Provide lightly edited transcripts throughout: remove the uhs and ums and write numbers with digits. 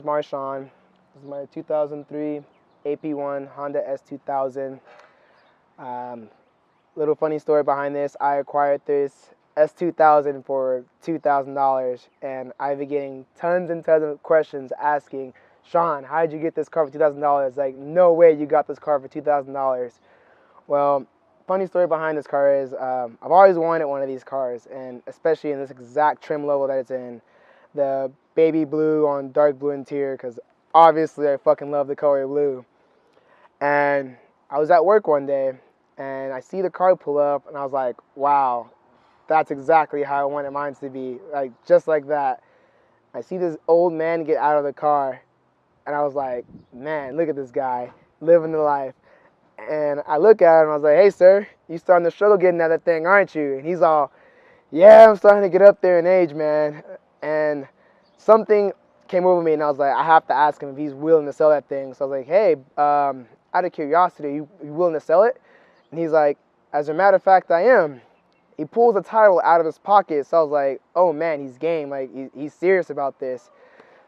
Marshawn. This is my 2003 AP1 Honda S2000. Little funny story behind this. I acquired this S2000 for $2,000, and I've been getting tons and tons of questions asking, Sean, how did you get this car for $2,000? Like, no way you got this car for $2,000. Well, funny story behind this car is I've always wanted one of these cars, and especially in this exact trim level that it's in, the baby blue on dark blue interior, because obviously I fucking love the color blue. And I was at work one day, and I see the car pull up, and I was like, wow, that's exactly how I wanted mine to be, like just like that. I see this old man get out of the car, and I was like, man, look at this guy living the life. And I look at him and I was like, hey, sir, you starting to struggle getting out of that thing, aren't you? And he's all, yeah, I'm starting to get up there in age, man. And something came over me, and I was like, I have to ask him if he's willing to sell that thing. So I was like, hey, out of curiosity, you willing to sell it? And he's like, as a matter of fact, I am. He pulls the title out of his pocket. So I was like, oh, man, he's game. Like, he's serious about this.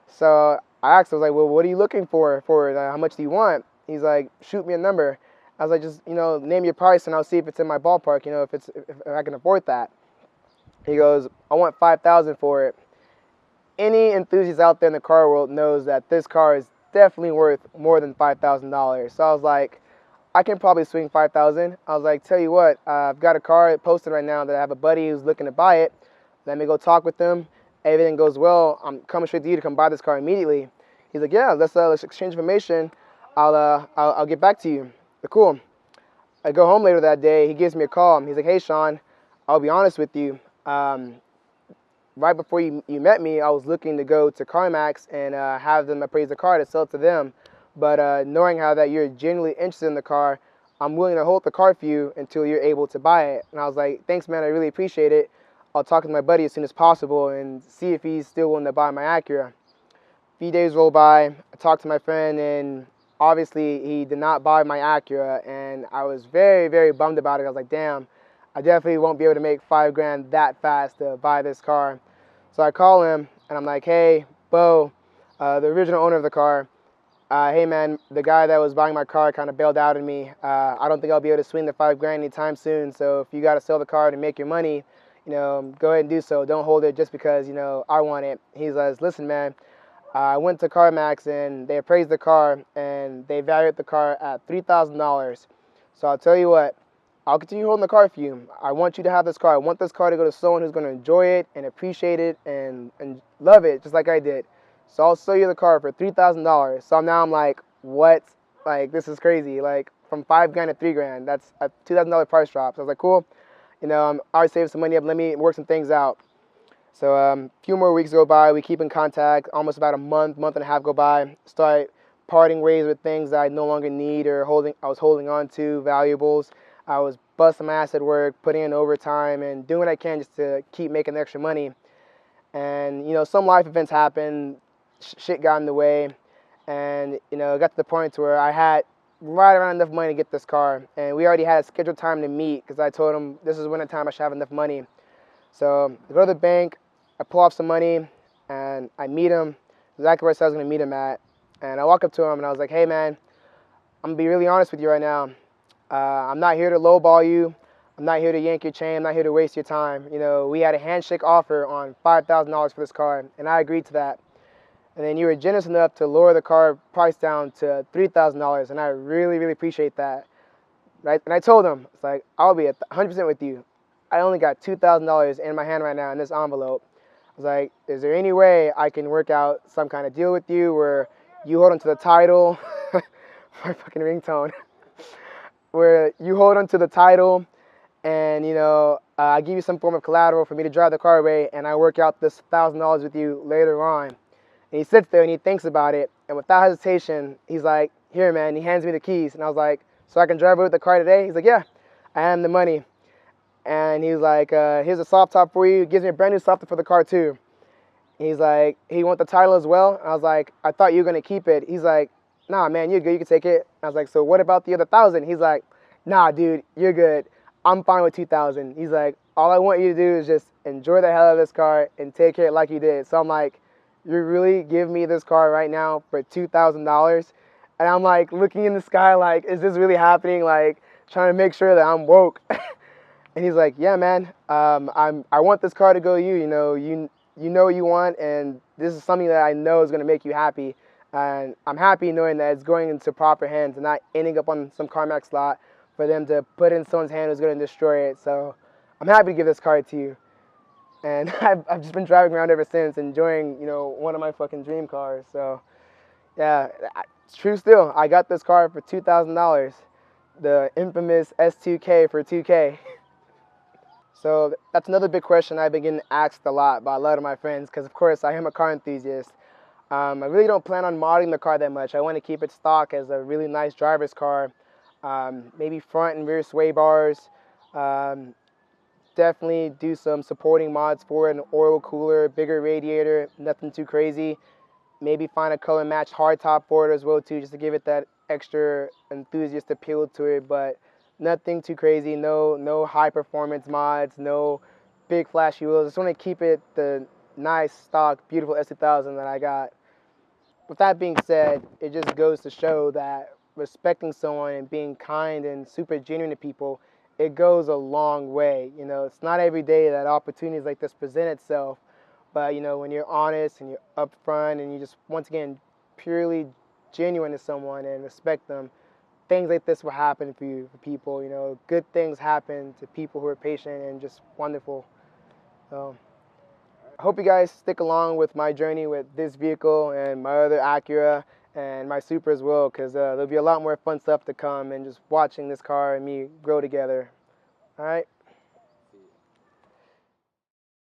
So I asked him, I was like, well, what are you looking for it? How much do you want? He's like, shoot me a number. I was like, just, name your price, and I'll see if it's in my ballpark, if I can afford that. He goes, I want $5,000 for it. Any enthusiast out there in the car world knows that this car is definitely worth more than $5,000. So I was like, I can probably swing $5,000. I was like, tell you what, I've got a car posted right now that I have a buddy who's looking to buy it. Let me go talk with them. Everything goes well, I'm coming straight to you to come buy this car immediately. He's like, yeah, let's exchange information. I'll get back to you. Cool. I go home later that day. He gives me a call. He's like, hey, Sean, I'll be honest with you. Right before you met me, I was looking to go to CarMax and have them appraise the car to sell it to them. But knowing how that you're genuinely interested in the car, I'm willing to hold the car for you until you're able to buy it. And I was like, thanks, man. I really appreciate it. I'll talk to my buddy as soon as possible and see if he's still willing to buy my Acura. A few days roll by. I talked to my friend, and obviously he did not buy my Acura, and I was very, very bummed about it. I was like, damn, I definitely won't be able to make $5,000 that fast to buy this car. So I call him, and I'm like, hey, Bo, the original owner of the car, hey, man, the guy that was buying my car kind of bailed out on me. I don't think I'll be able to swing the $5,000 anytime soon, so if you got to sell the car to make your money, go ahead and do so. Don't hold it just because, I want it. He's like, listen, man, I went to CarMax, and they appraised the car, and they valued the car at $3,000. So I'll tell you what, I'll continue holding the car for you. I want you to have this car. I want this car to go to someone who's going to enjoy it and appreciate it and love it just like I did. So I'll sell you the car for $3,000. So now I'm like, what? Like, this is crazy. Like, from $5,000 to $3,000, that's a $2,000 price drop. So I was like, cool. I'm already saving some money up. Let me work some things out. So a few more weeks go by. We keep in contact. Almost about a month and a half go by. Start parting ways with things that I no longer need or I was holding on to, valuables. I was busting my ass at work, putting in overtime, and doing what I can just to keep making extra money. And, some life events happened. Shit got in the way. And, it got to the point where I had right around enough money to get this car. And we already had a scheduled time to meet because I told him this is when the time I should have enough money. So I go to the bank, I pull off some money, and I meet him exactly where I said I was going to meet him at. And I walk up to him, and I was like, hey, man, I'm going to be really honest with you right now. I'm not here to lowball you. I'm not here to yank your chain. I'm not here to waste your time. We had a handshake offer on $5,000 for this car, and I agreed to that. And then you were generous enough to lower the car price down to $3,000, and I really, really appreciate that. Right? And I told him, it's like, I'll be 100% with you. I only got $2,000 in my hand right now in this envelope. I was like, is there any way I can work out some kind of deal with you where you hold onto the title, my fucking ringtone, where you hold onto the title and, I give you some form of collateral for me to drive the car away, and I work out this $1,000 with you later on. And he sits there and he thinks about it, and without hesitation, he's like, here, man, he hands me the keys. And I was like, so I can drive away with the car today? He's like, yeah, I have the money. And he's like, here's a soft top for you. He gives me a brand new soft top for the car too. He's like, he want the title as well? And I was like, I thought you were going to keep it. He's like, nah, man, you're good. You can take it. I was like, so what about the other 1,000? He's like, nah, dude, you're good. I'm fine with 2,000. He's like, all I want you to do is just enjoy the hell out of this car and take care like you did. So I'm like, you really give me this car right now for $2,000? And I'm like looking in the sky like, is this really happening? Like trying to make sure that I'm woke. And he's like, yeah, man, I want this car to go to you. You know what you want, and this is something that I know is going to make you happy. And I'm happy knowing that it's going into proper hands and not ending up on some CarMax lot for them to put in someone's hand who's going to destroy it. So I'm happy to give this car to you. And I've just been driving around ever since, enjoying, one of my fucking dream cars. So yeah, it's true still. I got this car for $2,000, the infamous S2K for 2K. So that's another big question I've been getting asked a lot by a lot of my friends, because of course I am a car enthusiast. I really don't plan on modding the car that much. I want to keep it stock as a really nice driver's car. Maybe front and rear sway bars. Definitely do some supporting mods for it, an oil cooler, bigger radiator, nothing too crazy. Maybe find a color matched hardtop for it as well too, just to give it that extra enthusiast appeal to it. But nothing too crazy. No high performance mods. No big flashy wheels. Just want to keep it the nice stock, beautiful S2000 that I got. With that being said, it just goes to show that respecting someone and being kind and super genuine to people, it goes a long way. It's not every day that opportunities like this present itself. But when you're honest and you're upfront and you just, once again, purely genuine to someone and respect them, things like this will happen for people. Good things happen to people who are patient and just wonderful. So I hope you guys stick along with my journey with this vehicle and my other Acura and my Supra as well, because there'll be a lot more fun stuff to come and just watching this car and me grow together. All right.